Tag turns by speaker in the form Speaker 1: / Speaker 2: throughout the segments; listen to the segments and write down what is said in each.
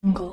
Speaker 1: Jungle.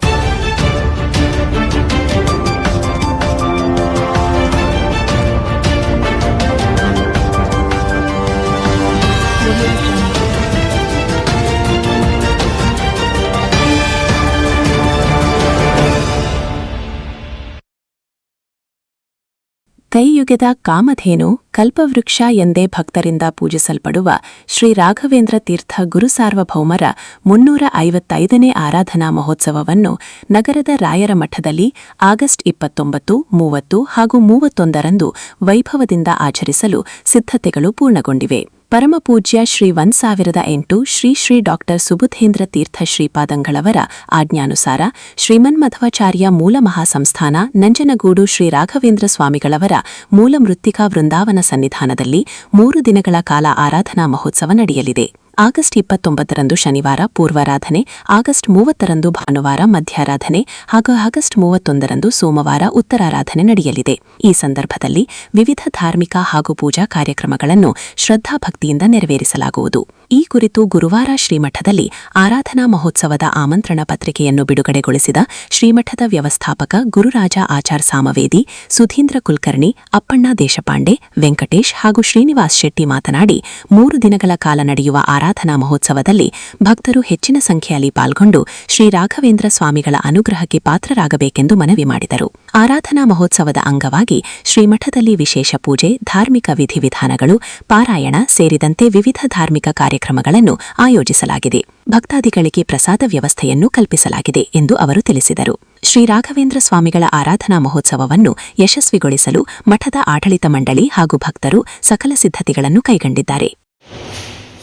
Speaker 2: ಕೈಯುಗೆದ ಕಾಮಧೇನು ಕಲ್ಪವೃಕ್ಷ ಎಂದೇ ಭಕ್ತರಿಂದ ಪೂಜಿಸಲ್ಪಡುವ ಶ್ರೀ ರಾಘವೇಂದ್ರ ತೀರ್ಥ ಗುರುಸಾರ್ವಭೌಮರ 355ನೇ ಆರಾಧನಾ ಮಹೋತ್ಸವವನ್ನು ನಗರದ ರಾಯರ ಮಠದಲ್ಲಿ ಆಗಸ್ಟ್ 29, 30 ಹಾಗೂ 31ರಂದು ವೈಭವದಿಂದ ಆಚರಿಸಲು ಸಿದ್ಧತೆಗಳು ಪೂರ್ಣಗೊಂಡಿವೆ. ಪರಮಪೂಜ್ಯ ಶ್ರೀ 1008 ಶ್ರೀ ಶ್ರೀ ಡಾ ಸುಬುಧೇಂದ್ರ ತೀರ್ಥ ಶ್ರೀಪಾದಂಗಳವರ ಆಜ್ಞಾನುಸಾರ ಶ್ರೀಮನ್ಮಧ್ವಾಚಾರ್ಯ ಮೂಲ ಮಹಾಸಂಸ್ಥಾನ ನಂಜನಗೂಡು ಶ್ರೀ ರಾಘವೇಂದ್ರ ಸ್ವಾಮಿಗಳವರ ಮೂಲ ಮೃತ್ತಿಕಾ ವೃಂದಾವನ ಸನ್ನಿಧಾನದಲ್ಲಿ 3 ದಿನಗಳ ಕಾಲ ಆರಾಧನಾ ಮಹೋತ್ಸವ ನಡೆಯಲಿದೆ. ಆಗಸ್ಟ್ 29ರಂದು ಶನಿವಾರ ಪೂರ್ವಾರಾಧನೆ, ಆಗಸ್ಟ್ 30ರಂದು ಭಾನುವಾರ ಮಧ್ಯಾರಾಧನೆ ಹಾಗೂ ಆಗಸ್ಟ್ 31ರಂದು ಸೋಮವಾರ ಉತ್ತರಾರಾಧನೆ ನಡೆಯಲಿದೆ. ಈ ಸಂದರ್ಭದಲ್ಲಿ ವಿವಿಧ ಧಾರ್ಮಿಕ ಹಾಗೂ ಪೂಜಾ ಕಾರ್ಯಕ್ರಮಗಳನ್ನು ಶ್ರದ್ಧಾಭಕ್ತಿಯಿಂದ ನೆರವೇರಿಸಲಾಗುವುದು. ಈ ಕುರಿತು ಗುರುವಾರ ಶ್ರೀಮಠದಲ್ಲಿ ಆರಾಧನಾ ಮಹೋತ್ಸವದ ಆಮಂತ್ರಣ ಪತ್ರಿಕೆಯನ್ನು ಬಿಡುಗಡೆಗೊಳಿಸಿದ ಶ್ರೀಮಠದ ವ್ಯವಸ್ಥಾಪಕ ಗುರುರಾಜ ಆಚಾರ್ ಸಾಮವೇದಿ, ಸುಧೀಂದ್ರ ಕುಲಕರ್ಣಿ, ಅಪ್ಪಣ್ಣ ದೇಶಪಾಂಡೆ, ವೆಂಕಟೇಶ್ ಹಾಗೂ ಶ್ರೀನಿವಾಸ್ ಶೆಟ್ಟಿ ಮಾತನಾಡಿ 3 ದಿನಗಳ ಕಾಲ ನಡೆಯುವ ಆರಾಧನಾ ಮಹೋತ್ಸವದಲ್ಲಿ ಭಕ್ತರು ಹೆಚ್ಚಿನ ಸಂಖ್ಯೆಯಲ್ಲಿ ಪಾಲ್ಗೊಂಡು ಶ್ರೀ ರಾಘವೇಂದ್ರ ಸ್ವಾಮಿಗಳ ಅನುಗ್ರಹಕ್ಕೆ ಪಾತ್ರರಾಗಬೇಕೆಂದು ಮನವಿ ಮಾಡಿದರು. ಆರಾಧನಾ ಮಹೋತ್ಸವದ ಅಂಗವಾಗಿ ಶ್ರೀಮಠದಲ್ಲಿ ವಿಶೇಷ ಪೂಜೆ, ಧಾರ್ಮಿಕ ವಿಧಿವಿಧಾನಗಳು, ಪಾರಾಯಣ ಸೇರಿದಂತೆ ವಿವಿಧ ಧಾರ್ಮಿಕ ಕಾರ್ಯಕ್ರಮಗಳನ್ನು ಆಯೋಜಿಸಲಾಗಿದೆ. ಭಕ್ತಾದಿಗಳಿಗೆ ಪ್ರಸಾದ ವ್ಯವಸ್ಥೆಯನ್ನು ಕಲ್ಪಿಸಲಾಗಿದೆ ಎಂದು ಅವರು ತಿಳಿಸಿದರು. ಶ್ರೀ ರಾಘವೇಂದ್ರ ಸ್ವಾಮಿಗಳ ಆರಾಧನಾ ಮಹೋತ್ಸವವನ್ನು ಯಶಸ್ವಿಗೊಳಿಸಲು ಮಠದ ಆಡಳಿತ ಮಂಡಳಿ ಹಾಗೂ ಭಕ್ತರು ಸಕಲ ಸಿದ್ಧತೆಗಳನ್ನು ಕೈಗೊಂಡಿದ್ದಾರೆ.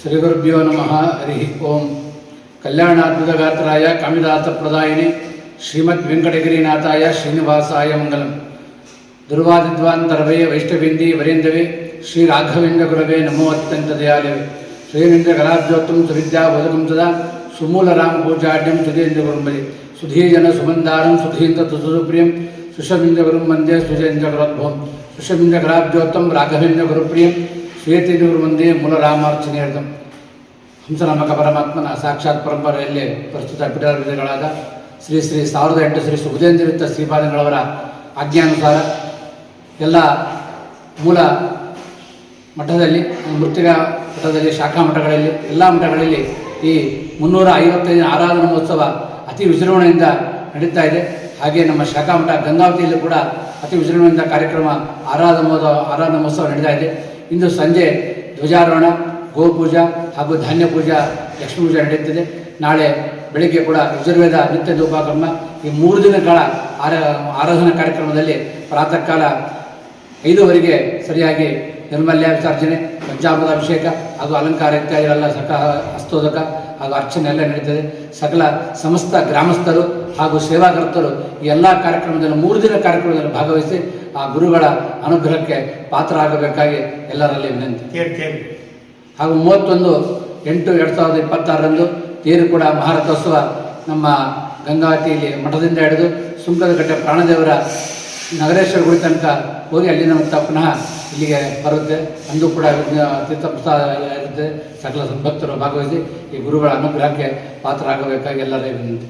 Speaker 3: ಶ್ರೀ ಗುರುಭ್ಯೋ ನಮಃ. ಹರಿ ಓಂ. ಕಲ್ಯಾಣಾದ್ಭುತಗಾತ್ರಾಯ ಕಾಮಿದಾತಪ್ರದಾಯಿನಿ ಶ್ರೀಮದ್ ವೆಂಕಟಗಿರಿನಾಥಾಯ ಶ್ರೀನಿವಾಸಾಯ ಮಂಗಲಂ. ದುರ್ವಾದಿದ್ವಾಂತರವೇ ವೈಷ್ಣವೇಂದಿ ವರೇಂದವೇ ಶ್ರೀ ರಾಘವೇಂದ್ರ ಗುರವೇ ನಮೋ ಅತ್ಯಂತ ದಯಾಲವೇ. ಶ್ರೀವೇಂದ್ರ ಕಲಾಬ್ಜೋತ್ತಂ ಸುವಿದ್ಯಾ ಬೋಧಕಂ ಸದಾ ಸುಮೂಲ ರಾಮ ಪೂಜಾಢ್ಯಂ ಸುಧೀಂದ್ರ ಗುರುಂಬಲಿ ಸುಧೀಜನ ಸುಮಂದಾರಂ ಸುಧೀಂದ್ರ ತುಸುಪ್ರಿಯಂ ಸುಷಮಿಂದ್ರ ಗುರುಂ ವಂದೇ ಸುಜೇಂದ್ರ ಗುರೋದ್ಭವಂ ಸುಷಮಿಂದ್ರ ಕಲಾಬ್ಜೋತ್ತಂ ರಾಘವೇಂದ್ರ ಗುರುಪ್ರಿಯಂ ಶ್ವೇತೇಂದ್ರ ಗುರು ವಂದೇ ಮೂಲ ರಾಮಾರ್ಚನೆಯರ್ಥಂ. ಹಂಸನಾಮಕ ಪರಮಾತ್ಮನ ಸಾಕ್ಷಾತ್ ಪರಂಪರೆಯಲ್ಲಿ ಪ್ರಸ್ತುತ ಪೀಠಾಧಿಪತಿಗಳಾದ ಶ್ರೀ 1008 ಶ್ರೀ ಸುಬುಧೇಂದ್ರ ತೀರ್ಥ ಶ್ರೀಪಾದಂಗಳವರ ಆಜ್ಞಾನುಸಾರ ಎಲ್ಲ ಮೂಲ ಮಠದಲ್ಲಿ, ಮೃತ್ತಿಕಾ ಮಠದಲ್ಲಿ, ಶಾಖಾ ಮಠಗಳಲ್ಲಿ, ಎಲ್ಲ ಮಠಗಳಲ್ಲಿ ಈ 355ನೇ ಆರಾಧನಾ ಮಹೋತ್ಸವ ಅತಿ ವಿಜೃಂಭಣೆಯಿಂದ ನಡೀತಾ ಇದೆ. ಹಾಗೆ ನಮ್ಮ ಶಾಖಾ ಮಠ ಗಂಗಾವತಿಯಲ್ಲಿ ಕೂಡ ಅತಿ ವಿಜೃಂಭಣೆಯಿಂದ ಕಾರ್ಯಕ್ರಮ ಆರಾಧನಾ ಮಹೋತ್ಸವ ನಡೀತಾ ಇದೆ. ಇಂದು ಸಂಜೆ ಧ್ವಜಾರೋಹಣ, ಗೋಪೂಜಾ ಹಾಗೂ ಧಾನ್ಯ ಪೂಜಾ, ಲಕ್ಷ್ಮೀ ಪೂಜೆ ನಡೆಯುತ್ತಿದೆ. ನಾಳೆ ಬೆಳಗ್ಗೆ ಕೂಡ ಯಜುರ್ವೇದ ನಿತ್ಯ ಧೂಪಕರ್ಮ. ಈ 3 ದಿನಗಳ ಆರಾಧನಾ ಕಾರ್ಯಕ್ರಮದಲ್ಲಿ ಪ್ರಾತಃ ಕಾಲ 5 ಸರಿಯಾಗಿ ನಿರ್ಮಲ್ಯ ವಿಸರ್ಜನೆ, ಪಂಚಾಮೃತ ಅಭಿಷೇಕ ಹಾಗೂ ಅಲಂಕಾರ ಇತ್ಯಾದಿಗಳೆಲ್ಲ ಹಸ್ತೋದಕ ಹಾಗೂ ಅರ್ಚನೆ ಎಲ್ಲ ನಡೀತದೆ. ಸಕಲ ಸಮಸ್ತ ಗ್ರಾಮಸ್ಥರು ಹಾಗೂ ಸೇವಾಕರ್ತರು ಈ ಎಲ್ಲ ಕಾರ್ಯಕ್ರಮದಲ್ಲಿ 3 ದಿನ ಕಾರ್ಯಕ್ರಮದಲ್ಲಿ ಭಾಗವಹಿಸಿ ಆ ಗುರುಗಳ ಅನುಗ್ರಹಕ್ಕೆ ಪಾತ್ರ ಆಗಬೇಕಾಗಿ ಎಲ್ಲರಲ್ಲಿ ವಿನಂತಿ. ಹಾಗೂ 31/8/2026ರಂದು ತೇರು ಕೂಡ ಮಹಾರಥೋತ್ಸವ ನಮ್ಮ ಗಂಗಾವತಿಯಲ್ಲಿ ಮಠದಿಂದ ಹಿಡಿದು ಸುಂಕದಕಟ್ಟೆ ಪ್ರಾಣದೇವರ ನಗರೇಶ್ವರ ಗುಡಿ ತನಕ ಹೋಗಿ ಅಲ್ಲಿಂದ ಮತ್ತೆ ಪುನಃ ಇಲ್ಲಿಗೆ ಬರುತ್ತೆ. ಅಂದು ಕೂಡ ತೀರ್ಥ ಪ್ರಸಾದ ಇರುತ್ತೆ. ಸಕಲ ಭಕ್ತರು ಭಾಗವಹಿಸಿ ಈ ಗುರುಗಳ ಅನುಗ್ರಹಕ್ಕೆ ಪಾತ್ರ ಆಗಬೇಕಾಗಿ ಎಲ್ಲರೇ ವಿನಂತಿ.